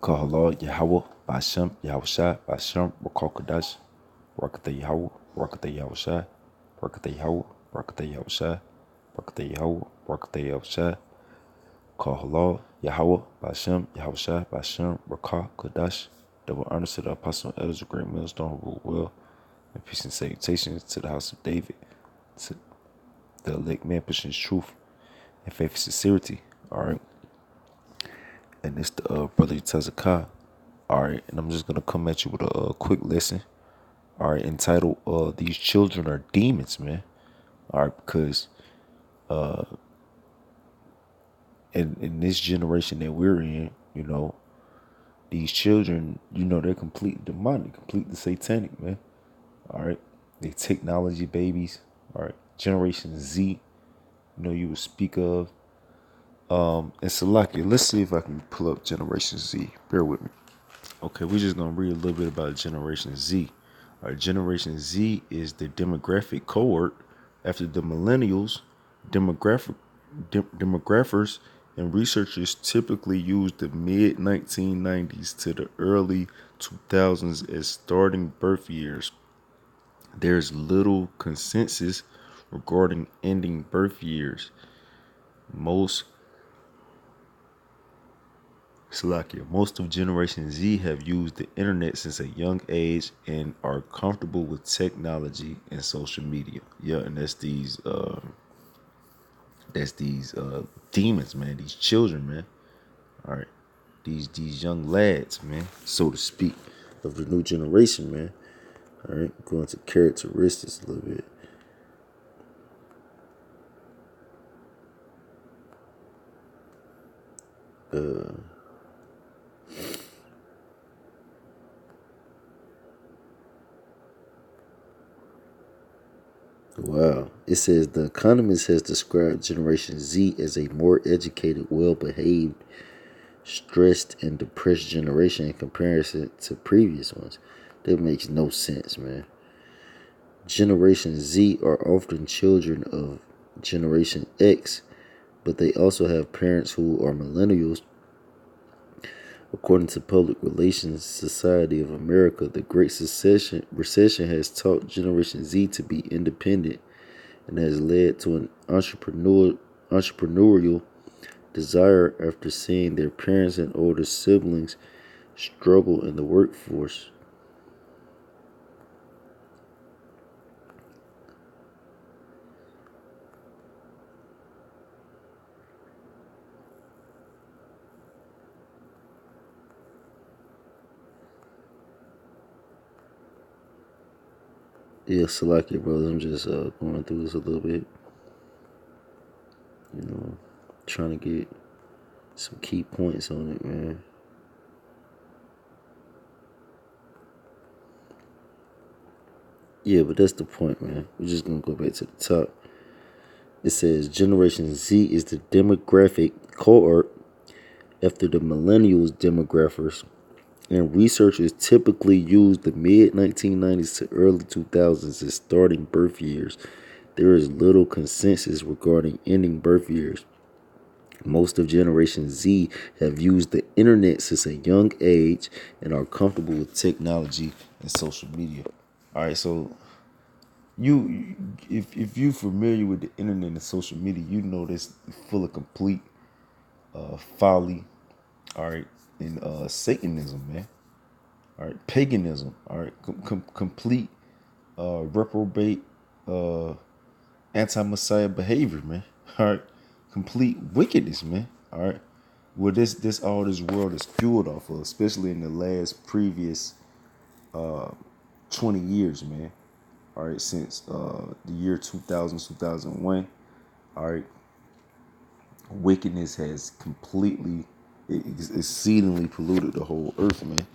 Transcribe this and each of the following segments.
Kahala Yahweh Bashem Yahushai Bashem Rakokadash Rakata Yahweh Rakata Yahushai Rakata Yahweh Rakata Yahushai Rakata Yahweh Rakata Yahushai Kahala Yahweh Bashem Yahushai Bashem Rakokadash. Double honors to the apostle and elders of great millstone who rule well, and peace and salutations to the house of David, to the elect man pushing truth and faith and sincerity. All right. And it's the brother Tezekiah. All right, and I'm just gonna come at you with a quick lesson. All right, entitled "These Children Are Demons," man. All right, because in this generation that we're in, these children, they're completely demonic, completely satanic, man. All right, they technology babies. All right, Generation Z. You would speak of. And Salakia, let's see if I can pull up Generation Z. Bear with me. Okay, we're just gonna read a little bit about Generation Z. Our Generation Z is the demographic cohort after the millennials. Demographers and researchers typically use the mid 1990s to the early 2000s as starting birth years. There's little consensus regarding ending birth years. Most of Generation Z have used the internet since a young age and are comfortable with technology and social media. Yeah, and that's these demons, man. These children, man. All right, these young lads, man, so to speak, of the new generation, man. All right, going to characteristics a little bit. Wow. It says the economist has described Generation Z as a more educated, well-behaved, stressed, and depressed generation in comparison to previous ones. That makes no sense, man. Generation Z are often children of Generation X, but they also have parents who are millennials. According to Public Relations Society of America, the Great Recession has taught Generation Z to be independent and has led to an entrepreneurial desire after seeing their parents and older siblings struggle in the workforce. Yeah, Salakia brothers, I'm just going through this a little bit, trying to get some key points on it, man. Yeah, but that's the point, man. We're just gonna go back to the top. It says Generation Z is the demographic cohort after the millennials demographers, and researchers typically use the mid 1990s to early 2000s as starting birth years. There is little consensus regarding ending birth years. Most of Generation Z have used the internet since a young age and are comfortable with technology and social media. All right, so if you're familiar with the internet and social media, you know that's full of complete folly. All right, and Satanism, man. All right, paganism. All right, complete reprobate anti-messiah behavior, man. All right, complete wickedness, man. All right, well all this world is fueled off of, especially in the last previous 20 years, man. All right, since the year 2000, 2001. All right, wickedness has completely, exceedingly polluted the whole earth, man.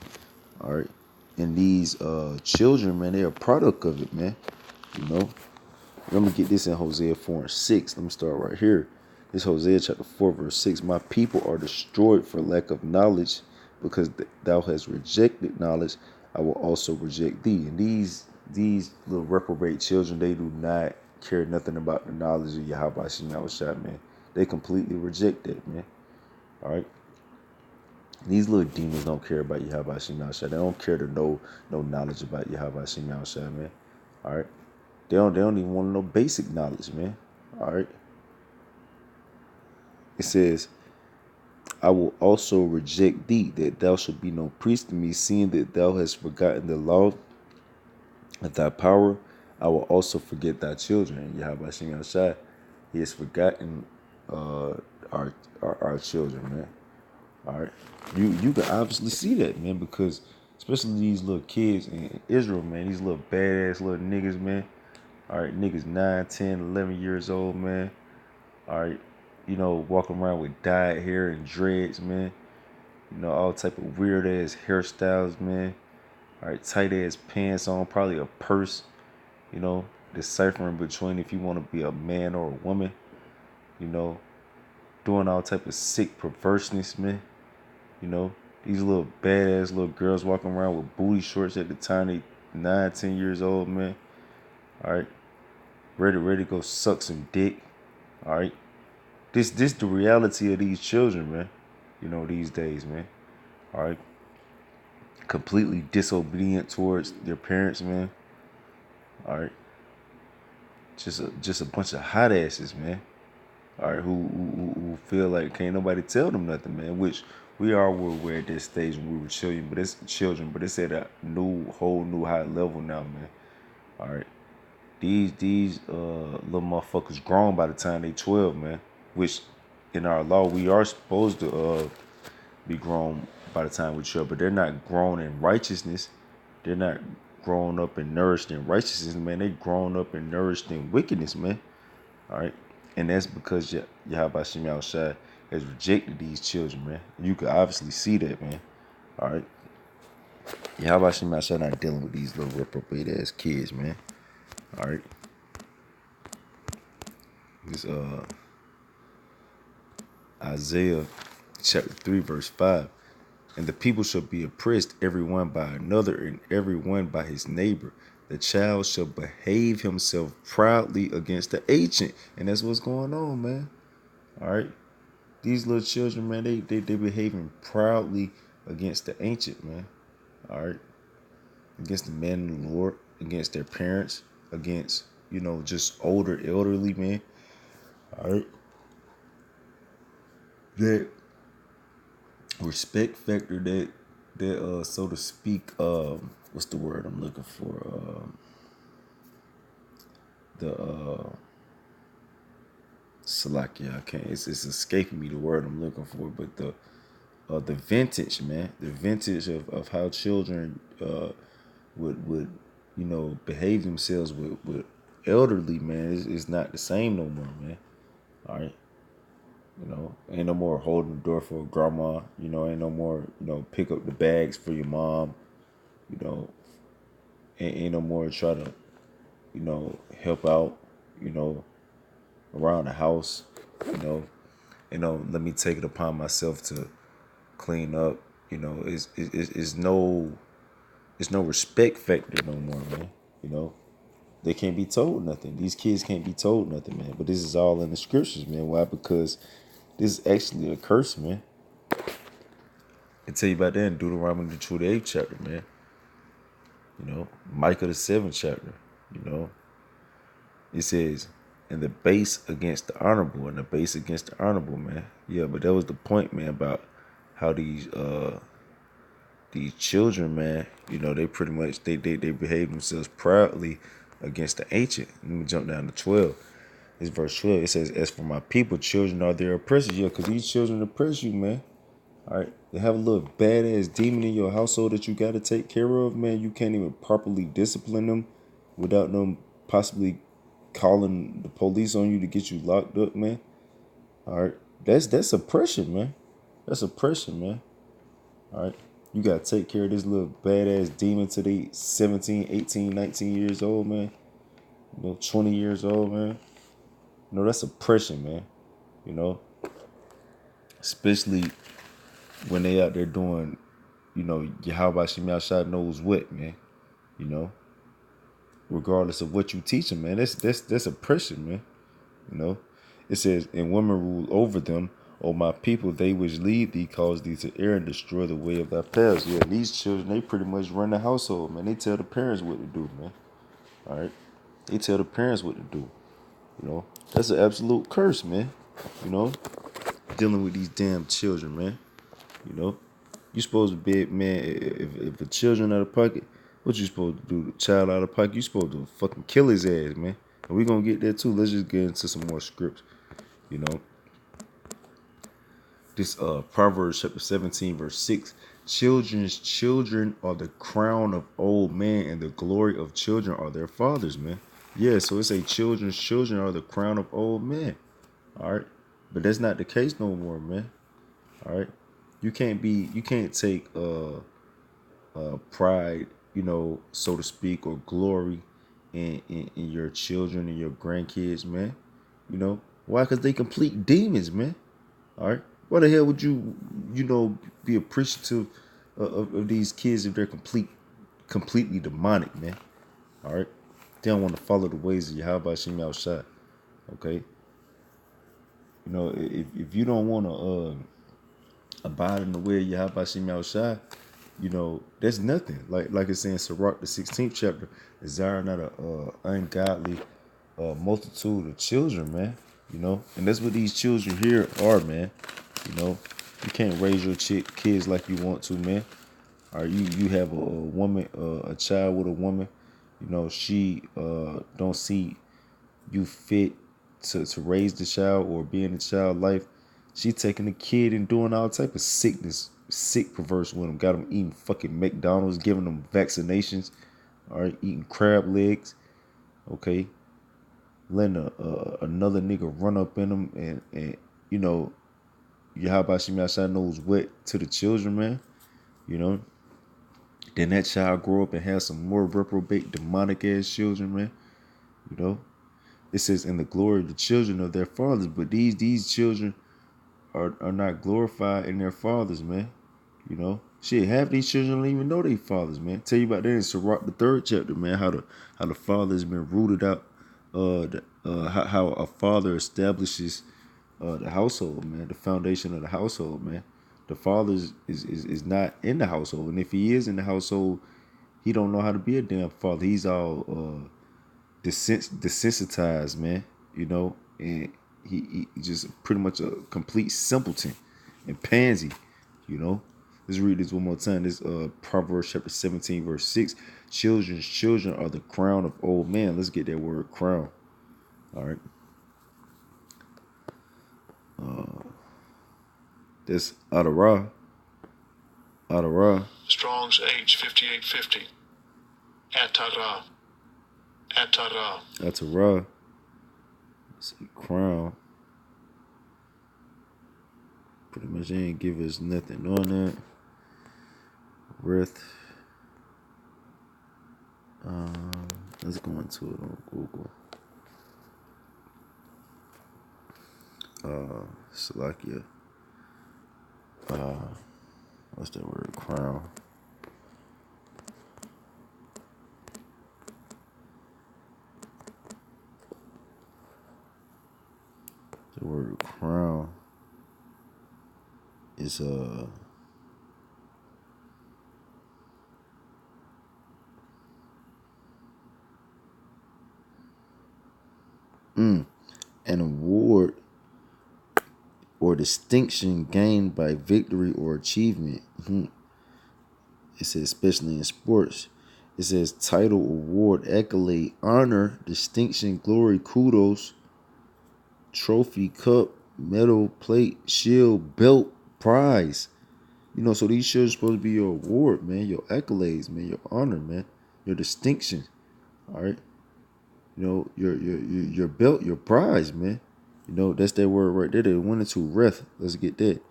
All right, and these children, man, they're a product of it, man. I'm gonna get this in Hosea 4:6. Let me start right here. This Hosea chapter 4, verse 6. My people are destroyed for lack of knowledge, because thou hast rejected knowledge, I will also reject thee. And these little reprobate children, they do not care nothing about the knowledge of Yahweh Shai, man. They completely reject that, man. All right. These little demons don't care about Yahweh Hashem Yahushua. They don't care to know no knowledge about Yahweh Hashem Yahushua, man. All right. They don't even want to know basic knowledge, man. All right. It says, I will also reject thee, that thou shalt be no priest to me, seeing that thou hast forgotten the law of thy power. I will also forget thy children. And Yahweh Hashem Yahushua, he has forgotten our children, man. All right. You can obviously see that, man, because especially these little kids in Israel, man, these little badass little niggas, man. All right, niggas 9, 10, 11 years old, man. All right, walking around with dyed hair and dreads, man. All type of weird ass hairstyles, man. All right, tight ass pants on, probably a purse. Deciphering between if you want to be a man or a woman. You know, doing all type of sick perverseness, man. These little badass little girls walking around with booty shorts at the time they 9, 10 years old, man. All right, ready to go suck some dick. All right, this the reality of these children, man. These days, man. All right, completely disobedient towards their parents, man. All right, just a bunch of hot asses, man. All right, who feel like can't nobody tell them nothing, man. Which we all were at this stage when we were children, but it's at a whole new high level now, man. All right, these little motherfuckers grown by the time they 12, man. Which in our law we are supposed to be grown by the time we 12, but they're not grown in righteousness. They're not grown up and nourished in righteousness, man. They grown up and nourished in wickedness, man. All right. And that's because Yahweh Shem Yahushua has rejected these children, man. You can obviously see that, man. All right. Yahweh Shem Yahushua not dealing with these little reprobate ass kids, man. All right. This Isaiah chapter 3, verse 5. And the people shall be oppressed, every one by another, and every one by his neighbor. The child shall behave himself proudly against the ancient. And that's what's going on, man. All right. These little children, man, they behaving proudly against the ancient, man. All right. Against the men of the Lord, against their parents, against, just elderly, man. All right. That respect factor that so to speak, what's the word I'm looking for? Salakia, I can't. It's escaping me the word I'm looking for, but the vintage, man, the vintage of how children would behave themselves with elderly, man, is not the same no more, man. All right. Ain't no more holding the door for grandma. Ain't no more, pick up the bags for your mom. You know, ain't no more try to, help out, around the house. Let me take it upon myself to clean up. It's no respect factor no more, man. They can't be told nothing. These kids can't be told nothing, man. But this is all in the scriptures, man. Why? Because this is actually a curse, man. I tell you about that in Deuteronomy the 28th chapter, man. Micah the 7th chapter. It says, and the base against the honorable, and the base against the honorable, man. Yeah, but that was the point, man, about how these children, man, they pretty much they behave themselves proudly against the ancient. Let me jump down to 12. It's verse 12. It says, as for my people, children are their oppressors. Yeah, because these children oppress you, man. All right. They have a little badass demon in your household that you got to take care of, man. You can't even properly discipline them without them possibly calling the police on you to get you locked up, man. All right. That's oppression, man. That's oppression, man. All right. You got to take care of this little badass demon till they 17, 18, 19 years old, man. 20 years old, man. That's oppression, man. Especially when they out there doing, Yahweh Shem Yahushua knows what, man. Regardless of what you teach them, man. That's oppression, man. It says, and women rule over them. O my people, they which lead thee cause thee to err and destroy the way of thy paths. Yeah, these children, they pretty much run the household, man. They tell the parents what to do, man. All right? They tell the parents what to do. You know, that's an absolute curse, man. You know, dealing with these damn children, man. You know, you supposed to be, man, if a children out of pocket, what you supposed to do? The child out of pocket, you supposed to fucking kill his ass, man. And we gonna get there too. Let's just get into some more scripts. You know, this Proverbs chapter 17, verse 6. Children's children are the crown of old men, and the glory of children are their fathers, man. Yeah, so it's a children's children are the crown of old men. All right. But that's not the case no more, man. All right. You can't take pride, you know, so to speak, or glory in your children and your grandkids, man. You know, why? Because they complete demons, man. All right. Why the hell would you know, be appreciative of these kids if they're completely demonic, man? All right. They don't want to follow the ways of Yahweh Shem Shai. Okay. You know, if you don't want to abide in the way of Yahweh Shem Shai, you know, that's nothing. Like it's in Sirach, the 16th chapter, desire not a ungodly multitude of children, man. You know, and that's what these children here are, man. You know, you can't raise your kids like you want to, man. Or you have a woman, a child with a woman. You know, she don't see you fit to raise the child or be in the child life. She taking the kid and doing all type of sick perverse with them. Got them eating fucking McDonald's, giving them vaccinations. All right, eating crab legs. Okay, letting another nigga run up in them and you know, Yahweh Shem Yahshua knows what to the children, man. You know, then that child grow up and have some more reprobate demonic ass children, man. You know, it says in the glory of the children of their fathers, but these children are not glorified in their fathers, man. You know, shit, half these children don't even know their fathers, man. Tell you about that in Sirach, the 3rd chapter, man. How the father has been rooted out. How a father establishes the household, man. The foundation of the household, man. The father is not in the household, and if he is in the household, he don't know how to be a damn father. He's all desensitized, man. You know, and he just pretty much a complete simpleton and pansy. You know, let's read this one more time. This Proverbs chapter 17, verse 6. Children's children are the crown of old men. Let's get that word crown. All right. This Adara. Strong's H 5850. Atara. Atara. Let's see, crown. Pretty much they ain't give us nothing on that. Worth. Let's go into it on Google. Salakia. What's that word? Crown. The word crown is an award or distinction gained by victory or achievement. It says especially in sports. It says title, award, accolade, honor, distinction, glory, kudos, trophy, cup, medal, plate, shield, belt, prize. You know, so these should supposed to be your award, man, your accolades, man, your honor, man, your distinction. All right. You know, your belt, your prize, man. You know, that's that word right there. They went into reth. Let's get that.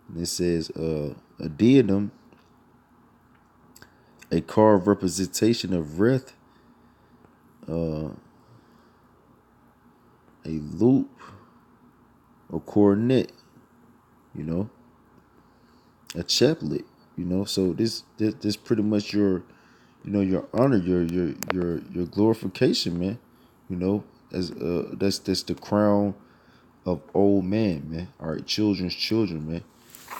And it says a diadem, a carved representation of reth, a loop, a coronet, you know, a chaplet, you know. So this pretty much your, you know, your honor, your glorification, man. You know, as that's the crown of old man. All right, children's children, man.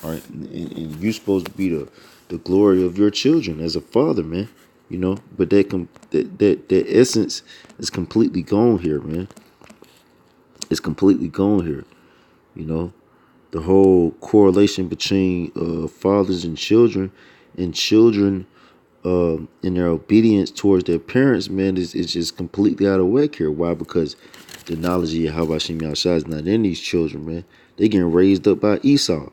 All right, and you're supposed to be the glory of your children as a father, man. But that essence is completely gone here, man. It's completely gone here. You know, the whole correlation between fathers and children in their obedience towards their parents, man, is just completely out of whack here. Why? Because the knowledge of Yahweh Shem Yahshua is not in these children, man. They getting raised up by Esau.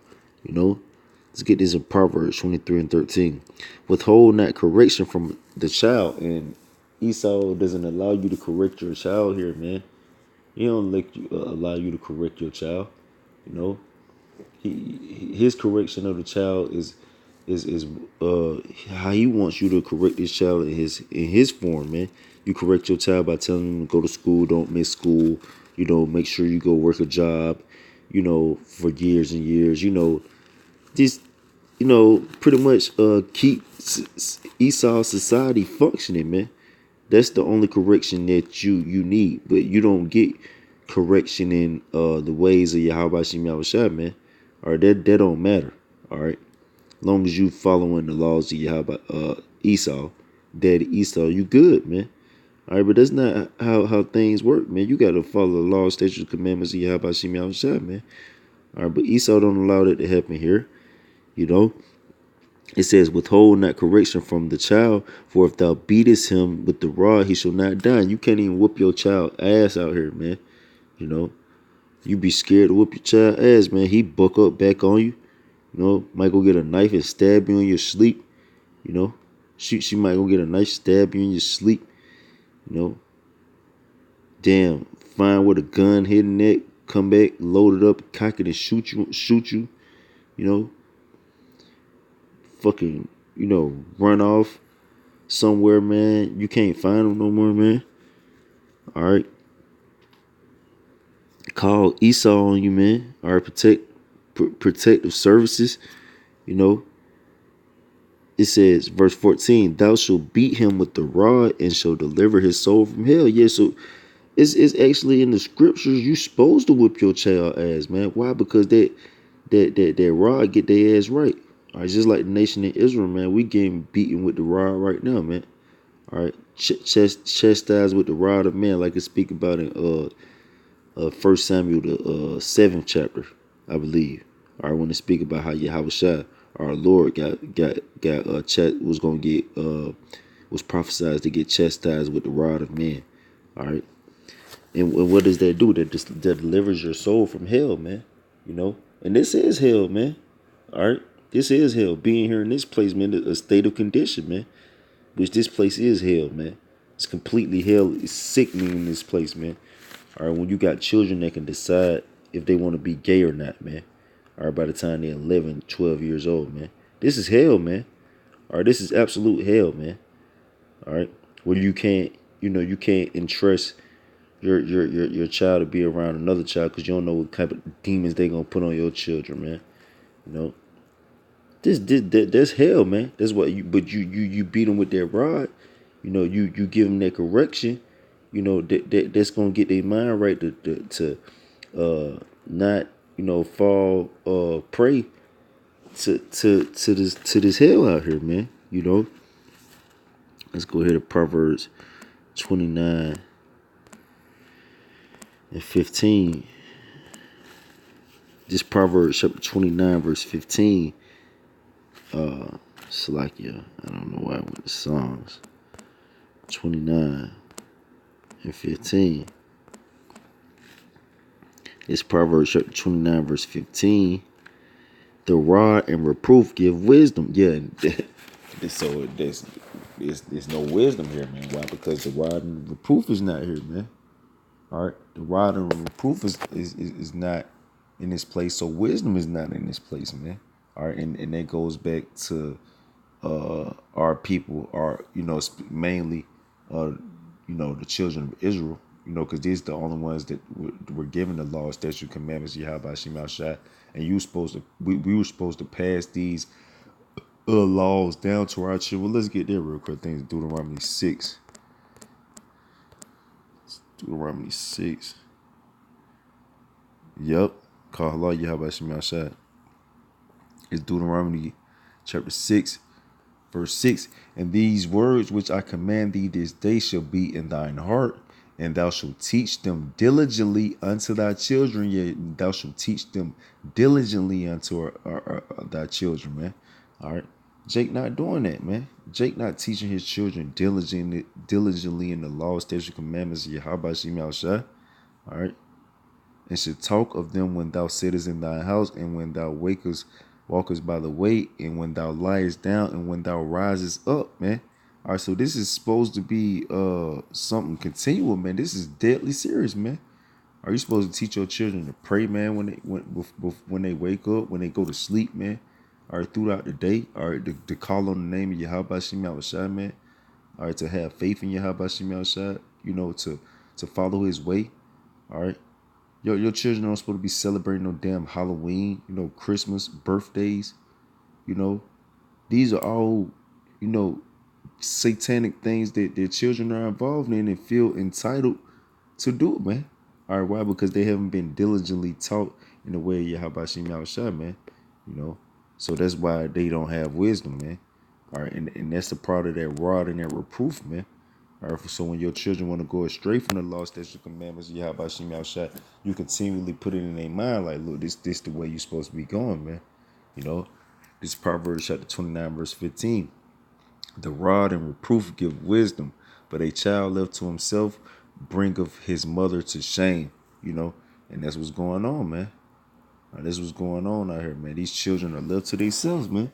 Let's get this in Proverbs 23:13. Withhold not correction from the child, and Esau doesn't allow you to correct your child here, man. He don't allow you to correct your child. You know, his correction of the child is how he wants you to correct this child in his form, man. You correct your child by telling him to go to school, don't miss school, make sure you go work a job, for years and years, just pretty much keep Esau's society functioning, man. That's the only correction that you need, but you don't get correction in the ways of Yahweh Shem Yahushua, man. All right, that don't matter. All right, long as you following the laws of Yahweh Esau, Daddy Esau, you good, man. All right, but that's not how things work, man. You got to follow the laws, statutes, commandments of Yahweh Shem Yahushua, man. All right, but Esau don't allow that to happen here. It says, withhold not correction from the child, for if thou beatest him with the rod, he shall not die. And you can't even whoop your child ass out here, man. You be scared to whoop your child ass, man. He buck up back on you. Might go get a knife and stab you in your sleep. She might go get a knife, stab you in your sleep. Damn, find with a gun hidden neck, come back, load it up, cock it and shoot you. Fucking, run off somewhere, man. You can't find them no more, man. All right. Call Esau on you, man. All right, protective services. It says, verse 14, thou shalt beat him with the rod and shall deliver his soul from hell. Yeah, so it's actually in the scriptures you supposed to whip your child ass, man. Why? Because that rod get their ass right. All right, just like the nation of Israel, man, we getting beaten with the rod right now, man. All right, chastised with the rod of man, like it speak about in 1 Samuel the 7th chapter, I believe. All right, when it speak about how Yahweh our Lord was gonna get was prophesied to get chastised with the rod of man. All right, and what does that do? That delivers your soul from hell, man. And this is hell, man. All right, this is hell. Being here in this place, man, a state of condition, man. Which this place is hell, man. It's completely hell. It's sickening in this place, man. All right, when you got children that can decide if they want to be gay or not, man. All right, by the time they're 11, 12 years old, man. This is hell, man. All right, this is absolute hell, man. All right, where you can't entrust your child to be around another child because you don't know what type of demons they gonna put on your children, man. That's hell, man. That's what you beat them with that rod. You give them that correction. That's gonna get their mind right to not fall prey to this hell out here, man. Let's go ahead to Proverbs 29:15. This Proverbs chapter 29 verse 15. Salakia. I don't know why I went to Psalms 29:15. It's Proverbs chapter 29 verse 15. The rod and reproof give wisdom. Yeah, so there's no wisdom here, man. Why? Because the rod and reproof is not here, man. All right, the rod and reproof is not in this place, so wisdom is not in this place, man. All right, and that goes back to our people, mainly the children of Israel, because these are the only ones that were given the law, statute, commandments, Yahweh Shem Shai, and we were supposed to pass these laws down to our children. Well, let's get there real quick. I think it's Deuteronomy 6. Deuteronomy 6. Yep. Call Allah Yahweh Shem Yahshua. It's Deuteronomy chapter 6, verse 6. And these words which I command thee this day shall be in thine heart, and thou shalt teach them diligently unto thy children. Yea, thou shalt teach them diligently unto thy children, man. All right. Jake not doing that, man. Jake not teaching his children diligently in the law, statutes, commandments of Yahweh Shem Yahshua. All right. And should talk of them when thou sittest in thy house, and when thou walkest by the way, and when thou liest down, and when thou risest up, man. All right, so this is supposed to be something continual, man. This is deadly serious, man. Are you supposed to teach your children to pray, man, when they wake up, when they go to sleep, man? All right, throughout the day, all right, to call on the name of Yahweh Shem Yahushua, man. All right, to have faith in Yahweh Shem Yahushua, to follow his way. All right. Your children aren't supposed to be celebrating no damn Halloween, Christmas, birthdays, you know. These are all, satanic things that their children are involved in and feel entitled to do it, man. All right, why? Because they haven't been diligently taught in the way of Yahweh Shem Yahushua, man. So that's why they don't have wisdom, man. All right, and that's the part of that rod and that reproof, man. All right, so when your children want to go astray from the law, statutes, commandments, Yahweh Shem Yahushua, you continually put it in their mind, like, look, this the way you're supposed to be going, man. This Proverbs chapter 29, verse 15. The rod and reproof give wisdom, but a child left to himself bringeth his mother to shame, and that's what's going on, man. All right, that's what's going on out here, man. These children are left to themselves, man.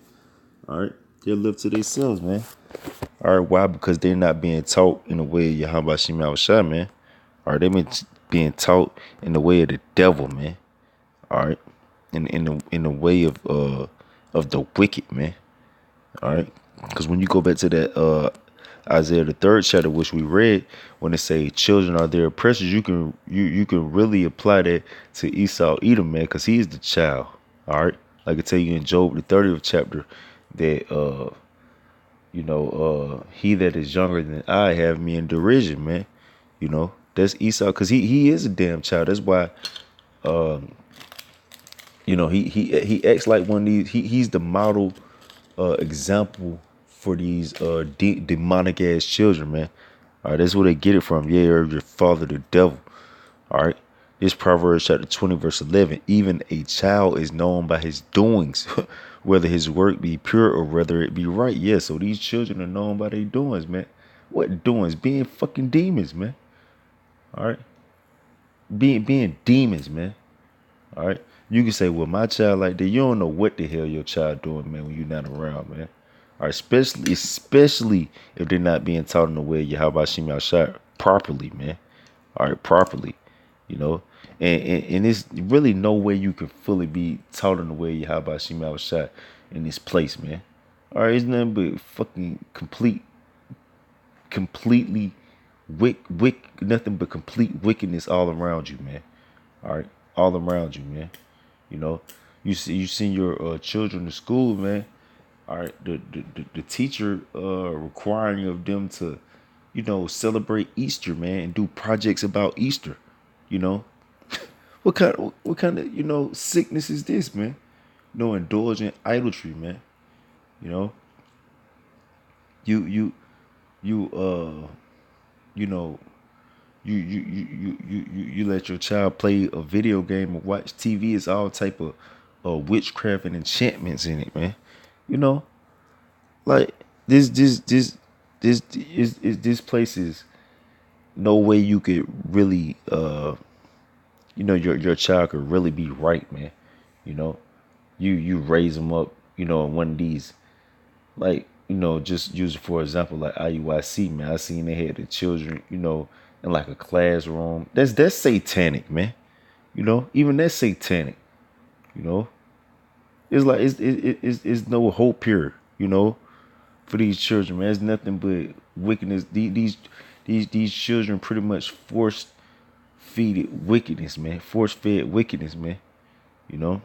All right, they're left to themselves, man. All right, why? Because they're not being taught in the way of Yahweh Shem Yahushua, man. All right, they've been being taught in the way of the devil, man. All right, in the way of the wicked, man. All right, because when you go back to that Isaiah the 3rd chapter, which we read, when it say children are their oppressors, you can really apply that to Esau Edom, man, because he is the child. All right, like I tell you in Job the 30th chapter that he that is younger than I have me in derision, man. That's Esau, because he is a damn child. That's why he acts like one of these. He's the model example for these demonic ass children, man. All right, that's where they get it from. Yeah, or your father the devil. All right. This Proverbs chapter 20, verse 11. Even a child is known by his doings, whether his work be pure or whether it be right. Yeah, so these children are known by their doings, man. What doings? Being fucking demons, man. All right. Being demons, man. All right. You can say, well, my child like that. You don't know what the hell your child doing, man, when you're not around, man. All right. Especially if they're not being taught in the way you how about Shem Yahshua properly, man. All right, properly. And there's really no way you can fully be taught in the way you how about Shem Yahshua in this place, man. All right, it's nothing but fucking completely nothing but complete wickedness all around you, man. All right, all around you, man. You send your children to school, man. All right, the teacher requiring of them to, celebrate Easter, man, and do projects about Easter. You know, what kind of sickness is this, man? Indulgent idolatry, man. You know, you you you you know you let your child play a video game or watch TV. It's all type of witchcraft and enchantments in it, man. You know, like this place is no way you could really your child could really be right, man. You know, you raise them up, in one of these, like, just use it for example, like IUIC, man. I seen they had the children, in like a classroom. That's satanic, man. Even that's satanic. You know, it's like it's no hope here. For these children, man. It's nothing but wickedness. These children pretty much force feed wickedness, man. Force fed wickedness, man. You know,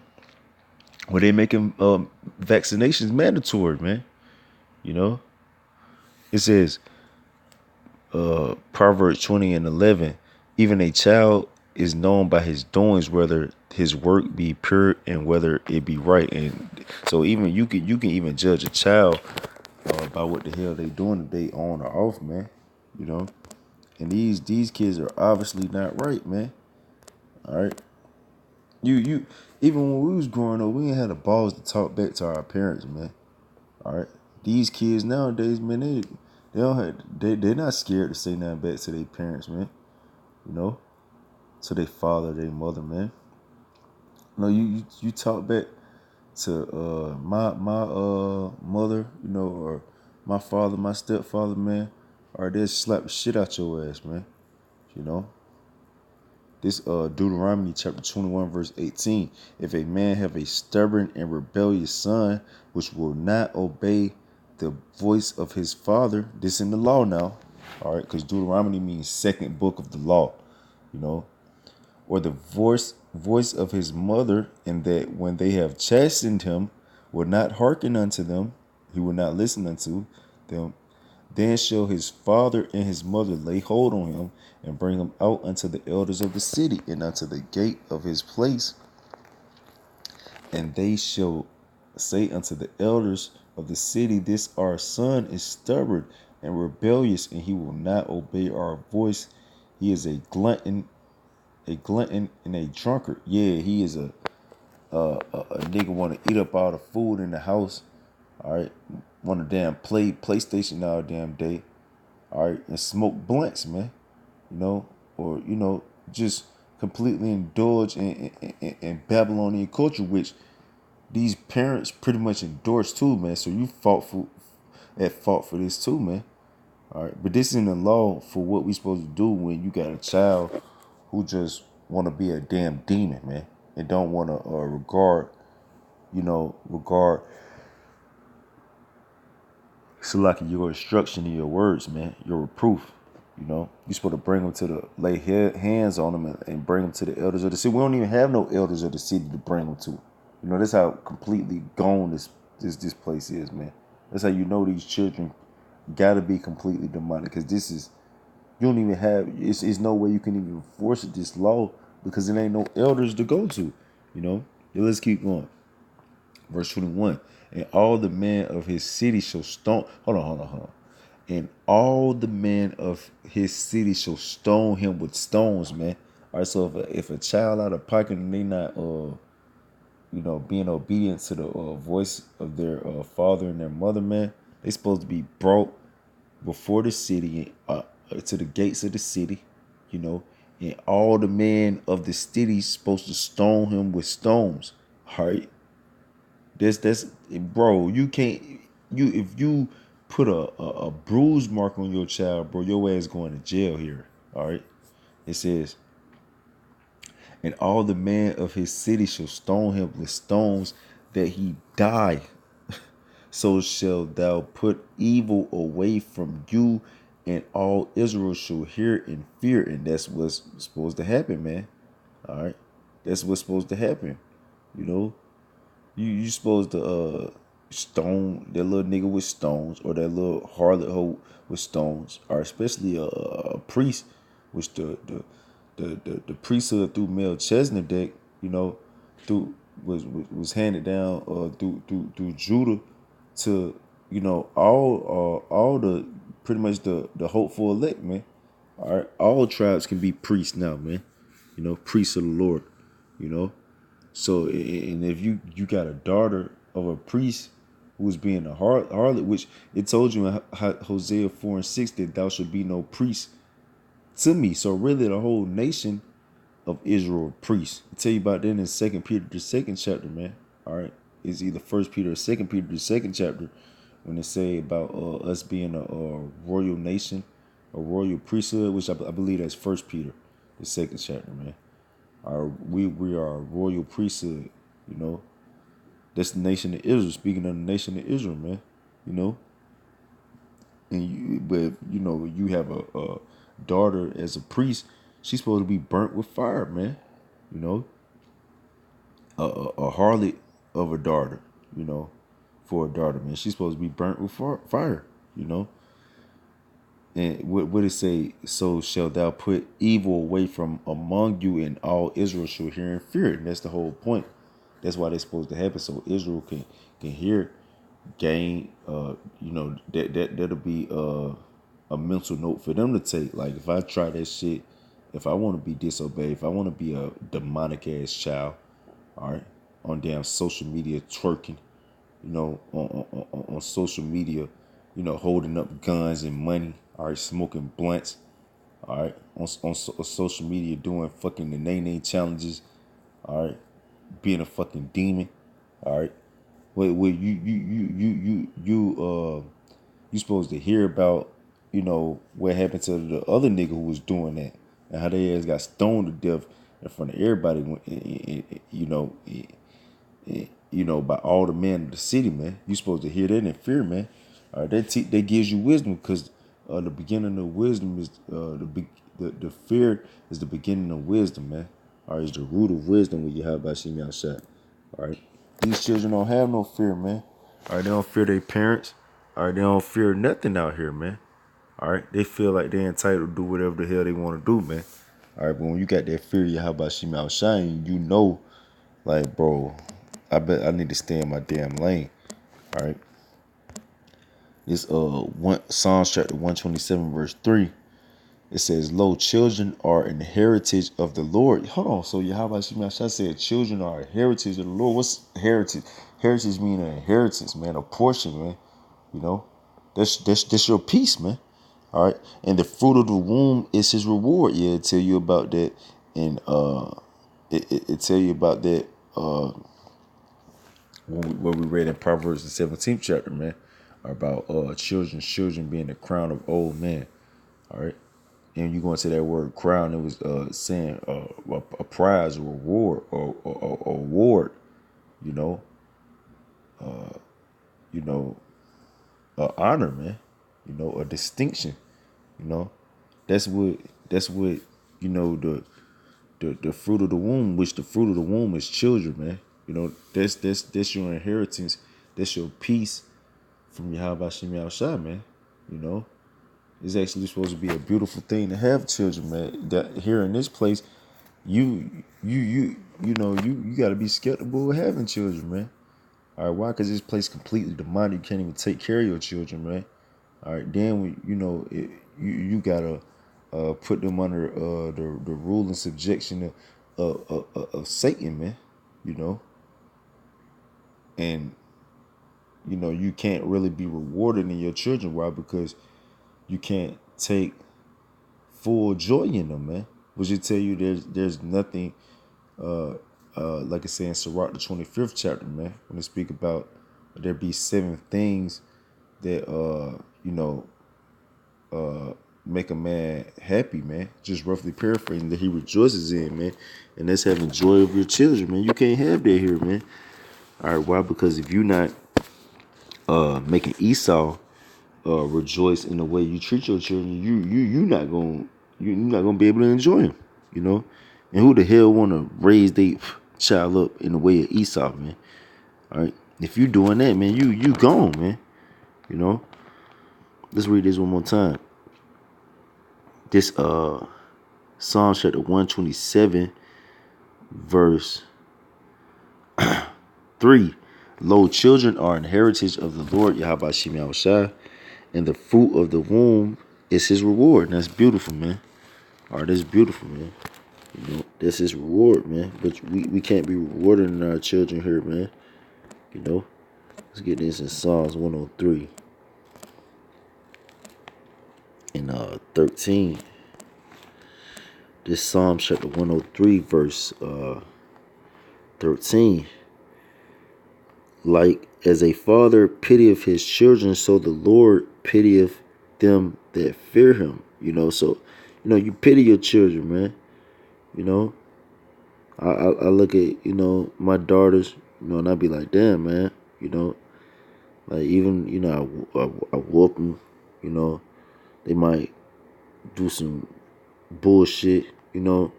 where they making vaccinations mandatory, man. You know, it says Proverbs 20 and 11. Even a child is known by his doings, whether his work be pure and whether it be right. And so even you can even judge a child by what the hell they doing, if they on or off, man. You know, and these kids are obviously not right, man. All right, you even when we was growing up, we ain't had the balls to talk back to our parents, man. All right, these kids nowadays, man, they don't have, they're not scared to say nothing back to their parents, man. You know, to their father, their mother, man. No, you talk back to my mother, you know, or my father, my stepfather, man, or they'll slap the shit out your ass, man. You know. This Deuteronomy chapter 21, verse 18. If a man have a stubborn and rebellious son, which will not obey the voice of his father, this in the law now, all right, because Deuteronomy means second book of the law, you know, or the voice of his mother, and that when they have chastened him, will not hearken unto them, he will not listen unto them, then shall his father and his mother lay hold on him and bring him out unto the elders of the city and unto the gate of his place. And they shall say unto the elders of the city, this our son is stubborn and rebellious, and he will not obey our voice. He is a glutton and a drunkard. Yeah, he is a nigga want to eat up all the food in the house. All right, want to damn play PlayStation all damn day. All right, and smoke blunts, man. You know, or you know, just completely indulge in Babylonian culture, which these parents pretty much endorse too, man. So you at fault for this too, man. All right, but this isn't the law for what we supposed to do when you got a child who just want to be a damn demon, man, and don't want to regard so like your instruction and your words, man, your reproof. You know, you're supposed to bring them to lay hands on them and bring them to the elders of the city. We don't even have no elders of the city to bring them to. You know, that's how completely gone this place is, man. That's how you know these children gotta be completely demonic, because this is, you don't even have, it's no way you can even enforce this law because there ain't no elders to go to. You know, let's keep going. Verse 21. And all the men of his city shall stone. Hold on. And all the men of his city shall stone him with stones, man. All right, so if a child out of pocket and they not, being obedient to the voice of their father and their mother, man, they supposed to be brought before the city, to the gates of the city, you know, and all the men of the city supposed to stone him with stones. All right, that's bro. You can't, if you put a bruise mark on your child, bro, your ass going to jail here. All right. It says, and all the men of his city shall stone him with stones that he die. So shall thou put evil away from you, and all Israel shall hear and fear. And that's what's supposed to happen, man. All right. That's what's supposed to happen. You know, you supposed to stone that little nigga with stones, or that little harlot hoe with stones, or especially a priest, which the priesthood through Melchizedek, you know, through was handed down through Judah to, you know, all the pretty much the hopeful elect, man. All right, all tribes can be priests now, man. You know, priests of the Lord. You know, so, and if you got a daughter of a priest who's being a harlot, which it told you in Hosea 4:6 that thou should be no priest to me. So really, the whole nation of Israel priests. I'll tell you about that in 2 Peter the second chapter, man. All right, it's either 1 Peter or 2 Peter the second chapter when they say about us being a royal nation, a royal priesthood, which I believe that's 1 Peter the second chapter, man. We are a royal priesthood, you know. That's the nation of Israel. Speaking of the nation of Israel, man, you know. But you know, you have a daughter as a priest, she's supposed to be burnt with fire, man. You know, a harlot of a daughter, you know, for a daughter, man, she's supposed to be burnt with fire, you know. And what it say? So shall thou put evil away from among you, and all Israel shall hear and fear it. And that's the whole point. That's why they're supposed to happen, so Israel can hear, gain. That'll be a mental note for them to take. Like if I try that shit, if I want to be disobeyed, if I want to be a demonic ass child, all right, on damn social media twerking, on social media, holding up guns and money, all right, smoking blunts, all right, on social media doing fucking the nay challenges, all right, being a fucking demon, all right. Where you supposed to hear about, what happened to the other nigga who was doing that and how they ass got stoned to death in front of everybody, by all the men of the city, man. You supposed to hear that in fear, man. All right, that gives you wisdom because the beginning of wisdom is the fear is the beginning of wisdom, man. All right, it's the root of wisdom when you have Bashim outside. All right, these children don't have no fear, man. All right, they don't fear their parents. All right, they don't fear nothing out here, man. All right, they feel like they're entitled to do whatever the hell they want to do, man. All right, but when you got that fear, you how about Shim outside, you know, like, bro, I bet I need to stay in my damn lane. All right. This Psalms chapter 127 verse 3. It says, "Lo, children are an heritage of the Lord." Hold on. So Yahweh Shemashah said, "Children are a heritage of the Lord." What's heritage? Heritage mean an inheritance, man, a portion, man. You know, that's your peace, man. All right. And the fruit of the womb is His reward. Yeah, it tell you about that, and it tell you about that. What we read in Proverbs the 17th chapter, man, about children being the crown of old men. All right. And you go into that word crown, it was saying a prize, a reward, or award, you know, a honor, man, a distinction, you know. That's what the fruit of the womb, which the fruit of the womb is children, man. That's your inheritance. That's your peace from Yahweh Hashem Yahushua, man. You know, it's actually supposed to be a beautiful thing to have children, man. That here in this place, you got to be skeptical of having children, man. All right, why? Because this place completely demonic. You can't even take care of your children, man. All right, then you gotta put them under the rule and subjection of Satan, man. You know, and you can't really be rewarded in your children. Why? Because you can't take full joy in them, man. Which you tell you there's nothing like I say in Sirach the 25th chapter, man, when they speak about there be 7 things that make a man happy, man. Just roughly paraphrasing, that he rejoices in, man. And that's having joy of your children, man. You can't have that here, man. All right, why? Because if you're not making Esau rejoice in the way you treat your children, you're not gonna be able to enjoy them, you know. And who the hell want to raise their child up in the way of Esau, man? All right, if you doing that, man, you gone, man. You know. Let's read this one more time. This Psalm chapter 127, verse 3. Lo, children are an heritage of the Lord, Yahweh Shem Yahushua, and the fruit of the womb is His reward. And that's beautiful, man. All right, that's beautiful, man. That's His reward, man. But we can't be rewarding our children here, man. Let's get this in Psalms 103 and 13. This Psalm chapter 103, verse 13. Like as a father pitieth his children, so the Lord pitieth them that fear Him. So you pity your children, man. I look at my daughters, and I be like, damn, man. Like even I whoop them. They might do some bullshit. And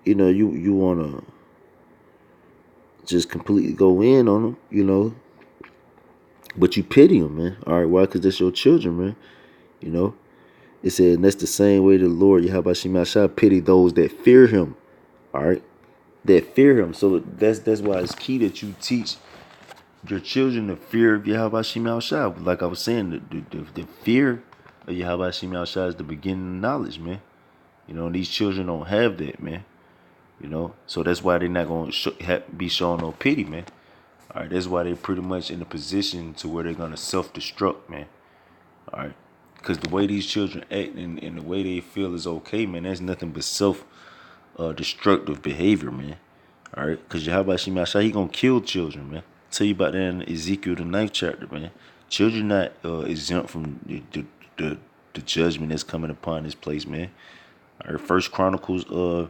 you wanna just completely go in on them. But you pity them, man. All right, why? Because that's your children, man. You know, it said, and that's the same way the Lord Yahweh Shah pity those that fear Him. All right, that fear Him. So that's why it's key that you teach your children the fear of Yahweh Shah. Like I was saying, the fear of Yahweh Shah is the beginning of knowledge, man. You know, these children don't have that, man. You know, so that's why they're not gonna be showing no pity, man. All right, that's why they're pretty much in a position to where they're gonna self-destruct, man. All right, because the way these children act and the way they feel is okay, man. That's nothing but self-destructive behavior, man. All right, because Yahweh Shemashah, he gonna kill children, man. Tell you about that in Ezekiel the 9th chapter, man. Children not exempt from the judgment that's coming upon this place, man. All right, First Chronicles the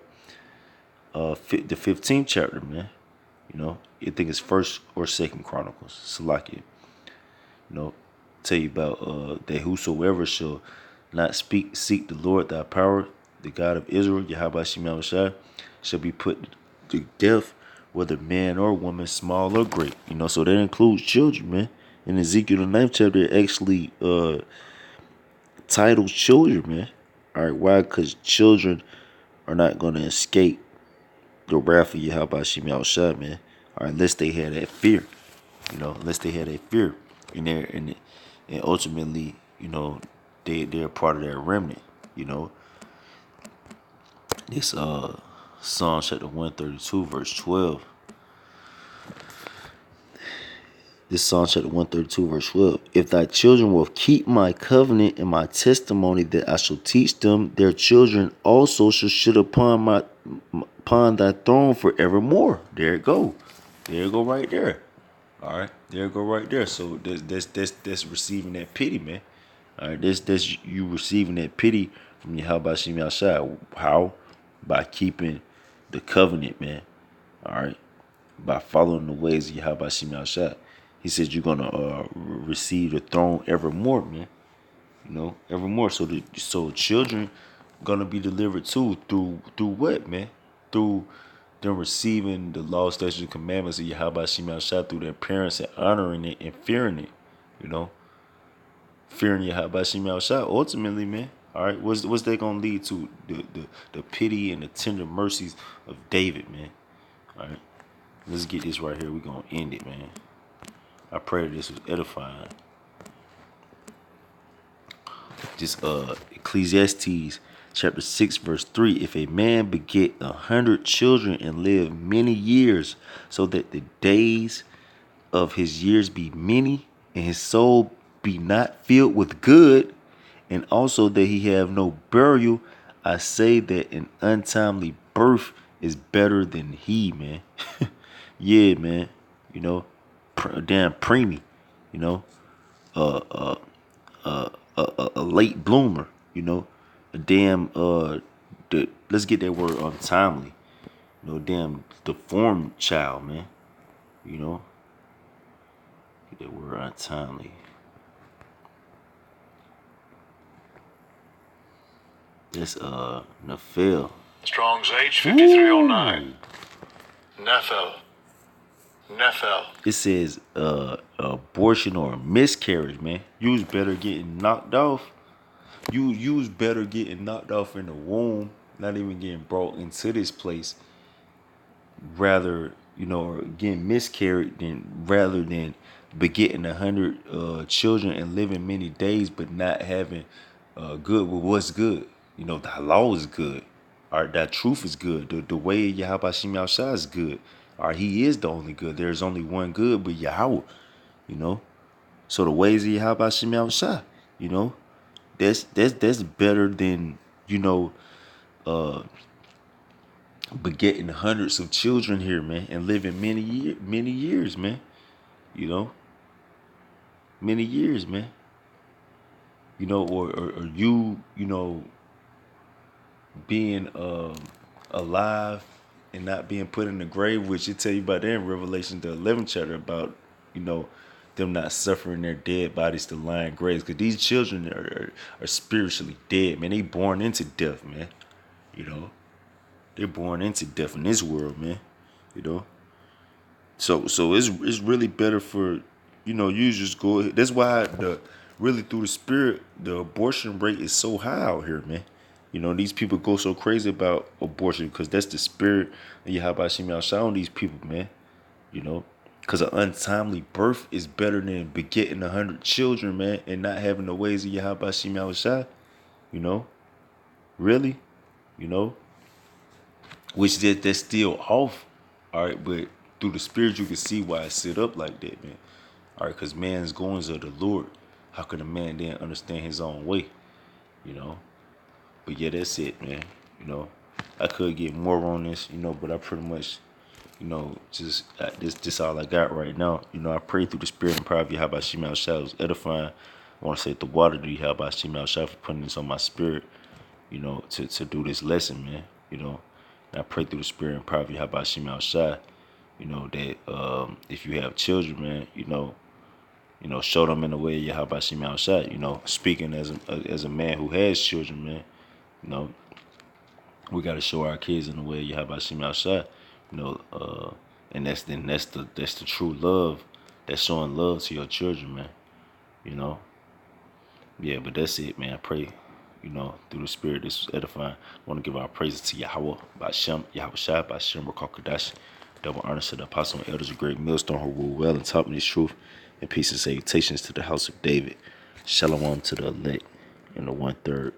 15th chapter, man. You know, I think it's First or Second Chronicles. Salakia. You know, tell you about that whosoever shall not seek the Lord thy power, the God of Israel, Yahweh Shema Shai, shall be put to death, whether man or woman, small or great. You know, so that includes children, man. In Ezekiel the 9th chapter, it actually titles children, man. All right, why? Because children are not going to escape the wrath of Yahweh Shema Shai, man. All right, unless they had that fear. You know, unless they had a fear in there, and ultimately, you know, they're part of that remnant. You know, this Psalm chapter 132 verse 12. This Psalm chapter 132 verse 12. If thy children will keep my covenant and my testimony that I shall teach them, their children also shall sit upon thy throne forevermore. There it go. There it go right there. All right, there it go right there. So that's receiving that pity, man. All right, that's you receiving that pity from Yahweh Shem Yahshai. How? By keeping the covenant, man. All right, by following the ways of Yahweh Shem Yahshai. He said you're gonna receive the throne evermore, man. You know, evermore. So children gonna be delivered too through what, man? Through them receiving the law, statutes, and commandments of Yahweh Shema Shah through their parents and honoring it and fearing it. You know, fearing Yahweh Shema Shah. Ultimately, man. All right, what's that gonna lead to? The pity and the tender mercies of David, man. All right, let's get this right here. We're gonna end it, man. I pray that this was edifying. Just Ecclesiastes chapter 6 verse 3. If a man beget 100 children and live many years, so that the days of his years be many, and his soul be not filled with good, and also that he have no burial, I say that an untimely birth is better than he, man. Yeah, man. You know, damn preemie, you know, a late bloomer, you know, a damn let's get that word untimely, you know, damn deformed child, man, you know, get that word untimely. That's Nephil. Strong's H 5309. Nephel. It says abortion or miscarriage, man. You was better getting knocked off. You was better getting knocked off in the womb, not even getting brought into this place, rather, you know, or getting miscarried rather than begetting 100 children and living many days, but not having good with what's good. You know, the law is good. All right, that truth is good. The way Yahweh Shem Shah is good. All right, he is the only good. There's only one good, but Yahweh, you know. So the ways of Yahweh Shem Shah, you know, that's better than, you know, begetting hundreds of children here, man, and living many years, man. You know, many years, man. You know, or you know, being alive and not being put in the grave, which it tell you about that in Revelation the 11th chapter about, you know, them not suffering their dead bodies to lie in graves, because these children are spiritually dead, man. They born into death, man. You know, they're born into death in this world, man. You know. So it's really better for you just go. That's why really through the spirit, the abortion rate is so high out here, man. These people go so crazy about abortion because that's the spirit of Yahweh Shem Yahshua on these people, man. Because an untimely birth is better than begetting 100 children, man, and not having the ways of Yahweh Shem Yahshua. You know, really, you know, which that's still off. All right, but through the spirit, you can see why it's set up like that, man. All right, because man's goings are the Lord. How can a man then understand his own way? You know. But yeah, that's it, man. You know, I could get more on this, but I pretty much, just this all I got right now. I pray through the spirit and power of you. How about Shemal Shah was edifying? I want to say the water to you. How about Shemal Shah for putting this on my spirit? To do this lesson, man. And I pray through the spirit and power of you. How about Shemal Shah? That if you have children, man, show them in the way of Yahweh Shemal Shah. Speaking as a man who has children, man. You know, we got to show our kids in the way you have about Shem Shah, and that's the true love. That's showing love to your children, man. You know, yeah, but that's it, man. I pray, through the spirit, this is edifying. I want to give our praises to Yahweh, by Shem, Yahweh Shai, by Shem, Rakakadash. Double honor to the apostle and elders of great millstone who rule well and taught me this truth, and peace and salutations to the house of David. Shalom to the elect and the 1/3.